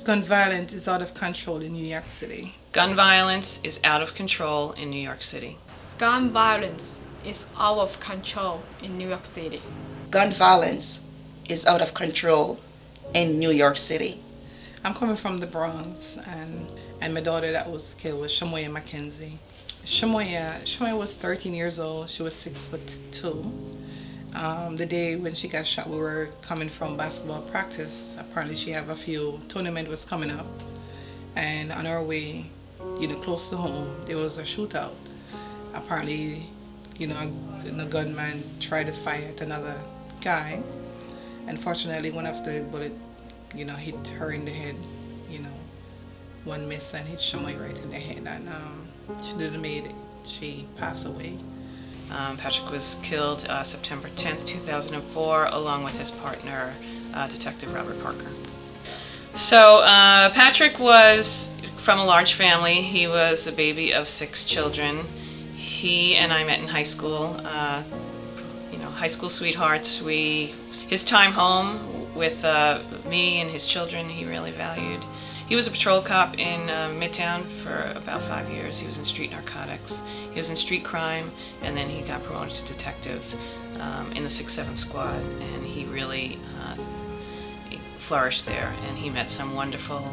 Gun violence is out of control in New York City. Gun violence is out of control in New York City. Gun violence is out of control in New York City. Gun violence is out of control in New York City. I'm coming from the Bronx, and my daughter that was killed was Shamoya Mackenzie. Shamoya was 13 years old. She was 6'2". The day when she got shot, we were coming from basketball practice. Apparently, she have a few tournament was coming up, and on our way, close to home, there was a shootout. Apparently, the gunman tried to fire at another guy. Unfortunately, one of the bullet, hit her in the head. One miss and hit Shamoy right in the head, and she didn't make it. She passed away. Patrick was killed September 10th, 2004, along with his partner, Detective Robert Parker. So Patrick was from a large family. He was the baby of 6 children. He and I met in high school. High school sweethearts. His time home with me and his children, he really valued. He was a patrol cop in Midtown for about 5 years. He was in street narcotics. He was in street crime, and then he got promoted to detective in the 6-7 squad, and he really flourished there. And he met some wonderful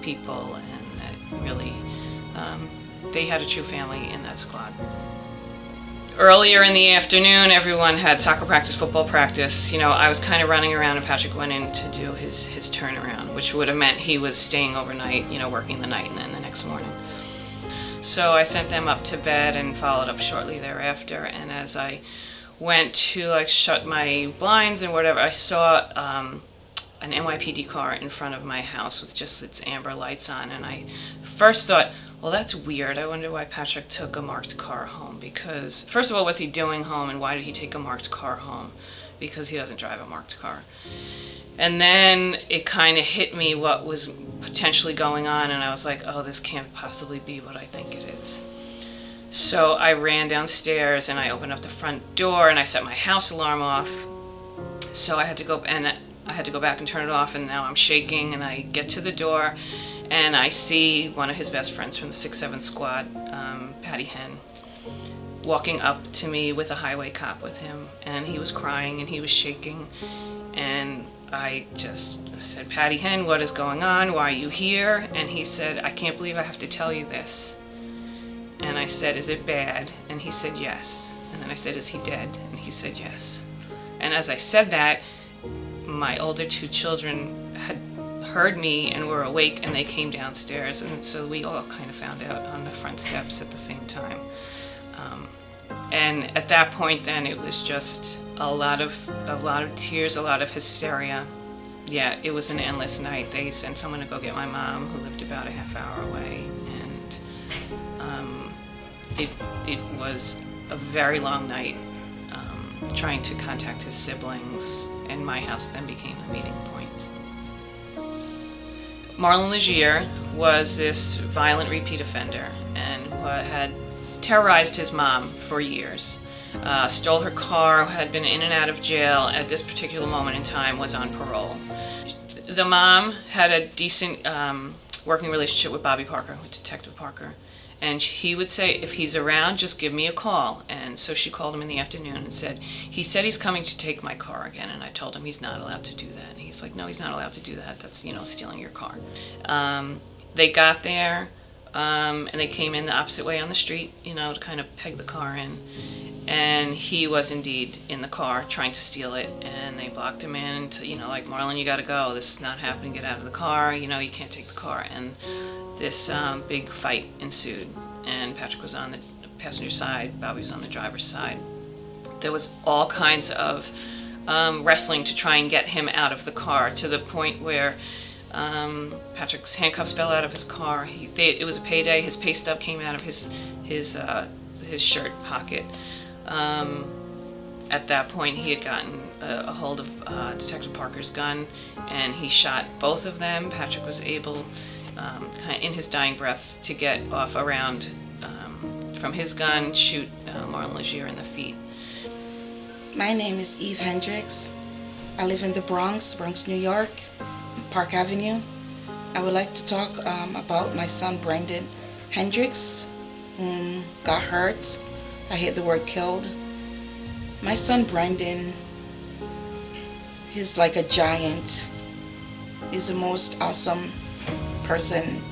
people, and that really, they had a true family in that squad. Earlier in the afternoon, everyone had soccer practice, football practice. I was kind of running around, and Patrick went in to do his turnaround, which would have meant he was staying overnight, working the night and then the next morning. So I sent them up to bed and followed up shortly thereafter. And as I went to shut my blinds and whatever, I saw an NYPD car in front of my house with just its amber lights on. And I first thought, well, that's weird. I wonder why Patrick took a marked car home. Because, first of all, what's he doing home, and why did he take a marked car home? Because he doesn't drive a marked car. And then it kind of hit me what was potentially going on, and I was like, oh, this can't possibly be what I think it is. So I ran downstairs, and I opened up the front door, and I set my house alarm off. So I had to go back and turn it off, and now I'm shaking, and I get to the door, and I see one of his best friends from the 6-7 squad, Patty Henn, walking up to me with a highway cop with him, and he was crying and he was shaking, and I just said, Patty Henn, what is going on? Why are you here? And he said, I can't believe I have to tell you this. And I said, is it bad? And he said, yes. And then I said, is he dead? And he said, yes. And as I said that, my older 2 children had heard me and were awake, and they came downstairs, and so we all kind of found out on the front steps at the same time. And at that point, then it was just a lot of tears, a lot of hysteria. Yeah, it was an endless night. They sent someone to go get my mom, who lived about a half hour away, and it was a very long night trying to contact his siblings, and my house then became the meeting point. Marlon Legier was this violent repeat offender and had terrorized his mom for years. Stole her car, had been in and out of jail, at this particular moment in time was on parole. The mom had a decent working relationship with Bobby Parker, with Detective Parker, and he would say, if he's around, just give me a call. And so she called him in the afternoon and said, he said he's coming to take my car again. And I told him he's not allowed to do that. And he's like, no, he's not allowed to do that. That's, stealing your car. They got there, and they came in the opposite way on the street, to kind of peg the car in. And he was indeed in the car trying to steal it, and they blocked him in to, like, Marlon, you gotta go, this is not happening, get out of the car, you can't take the car. And this big fight ensued, and Patrick was on the passenger side, Bobby was on the driver's side. There was all kinds of wrestling to try and get him out of the car, to the point where Patrick's handcuffs fell out of his car. It was a payday, his pay stub came out of his shirt pocket. At that point, he had gotten a hold of Detective Parker's gun, and he shot both of them. Patrick was able, kind of in his dying breaths, to get off around from his gun, shoot Marlon Legier in the feet. My name is Eve Hendricks. I live in the Bronx, New York, Park Avenue. I would like to talk about my son Brandon Hendricks, whom got hurt. I hate the word killed. My son Brandon, he's like a giant. He's the most awesome person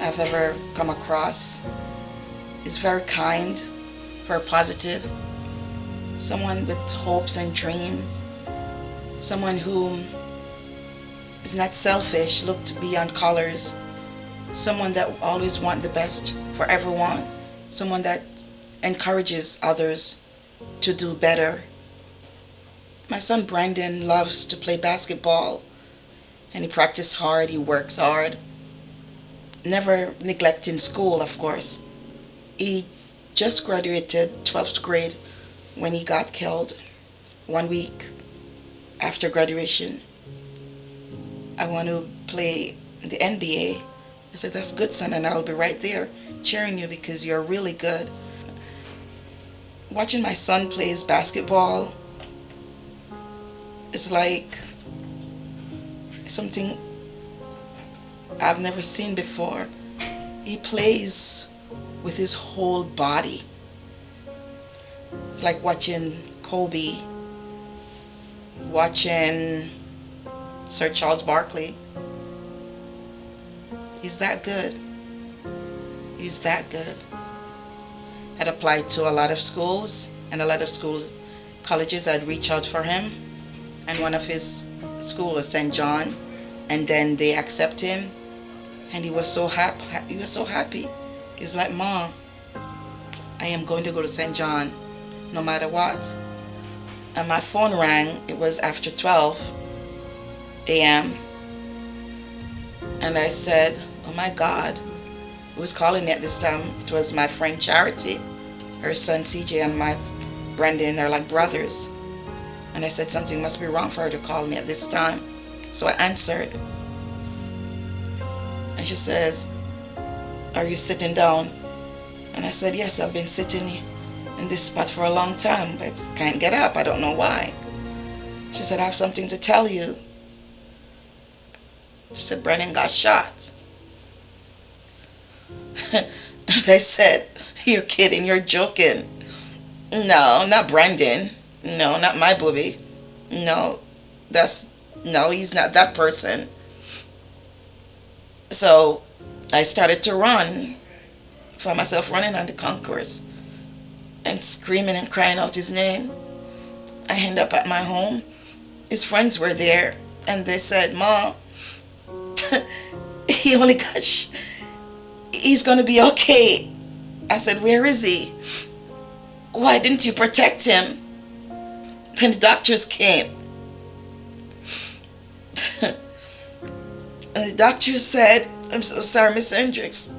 I've ever come across. He's very kind, very positive, someone with hopes and dreams, someone who is not selfish, looked beyond colors, someone that always wants the best for everyone, someone that encourages others to do better. My son Brandon loves to play basketball, and he practices hard, he works hard, never neglecting school, of course. He just graduated 12th grade when he got killed. 1 week after graduation, I want to play the NBA. I said, that's good, son, and I'll be right there cheering you because you're really good. Watching my son plays basketball is like something I've never seen before. He plays with his whole body. It's like watching Kobe, watching Sir Charles Barkley. He's that good. He's that good. I'd applied to a lot of schools, and a lot of colleges I'd reach out for him. And one of his school was St. John, and then they accept him, and he was so happy. He was so happy. He's like, Mom, I am going to go to St. John, no matter what. And my phone rang. It was after 12 a.m. And I said, oh my God, who was calling me at this time? It was my friend Charity. Her son CJ and my Brandon are like brothers. And I said, something must be wrong for her to call me at this time. So I answered. And she says, are you sitting down? And I said, yes, I've been sitting in this spot for a long time, but can't get up. I don't know why. She said, I have something to tell you. She said, Brandon got shot. And I said, you're kidding, you're joking. No, not Brandon. No, not my booby. No, he's not that person. So I started to run, found myself running on the concourse and screaming and crying out his name. I ended up at my home. His friends were there, and they said, Mom, he's gonna be okay. I said, where is he? Why didn't you protect him? Then the doctors came. And the doctors said, I'm so sorry, Miss Hendricks.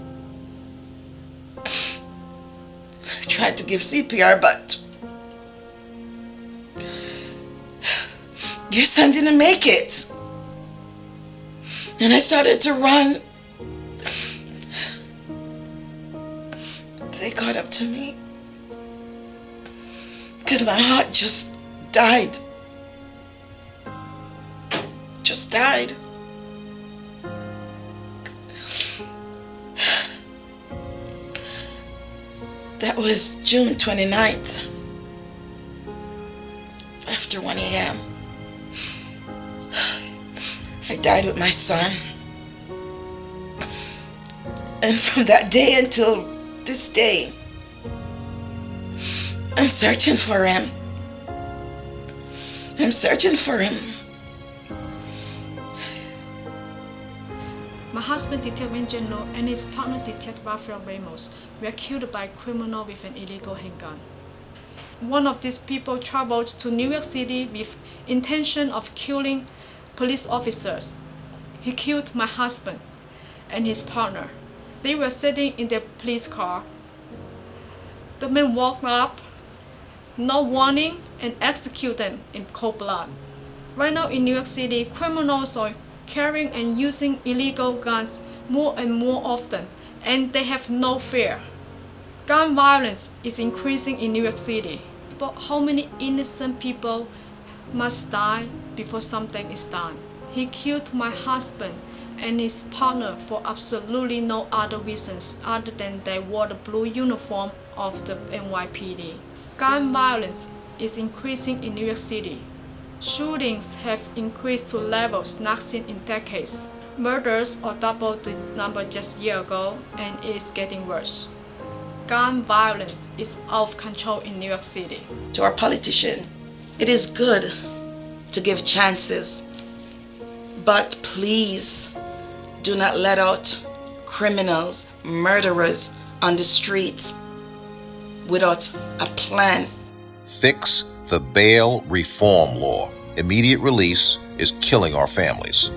I tried to give CPR, but your son didn't make it. And I started to run. They got up to me because my heart just died. Just died. That was June 29th, after 1 a.m. I died with my son. And from that day until this day, I'm searching for him. I'm searching for him. My husband, Detective General, and his partner, Detective Ramos, were killed by a criminal with an illegal handgun. One of these people traveled to New York City with intention of killing police officers. He killed my husband and his partner. They were sitting in their police car. The man walked up, no warning, and executed them in cold blood. Right now in New York City, criminals are carrying and using illegal guns more and more often, and they have no fear. Gun violence is increasing in New York City. But how many innocent people must die before something is done? He killed my husband and his partner for absolutely no other reasons other than they wore the blue uniform of the NYPD. Gun violence is increasing in New York City. Shootings have increased to levels not seen in decades. Murders are double the number just a year ago, and it's getting worse. Gun violence is out of control in New York City. To our politician, it is good to give chances, but please do not let out criminals, murderers on the streets without a plan. Fix the bail reform law. Immediate release is killing our families.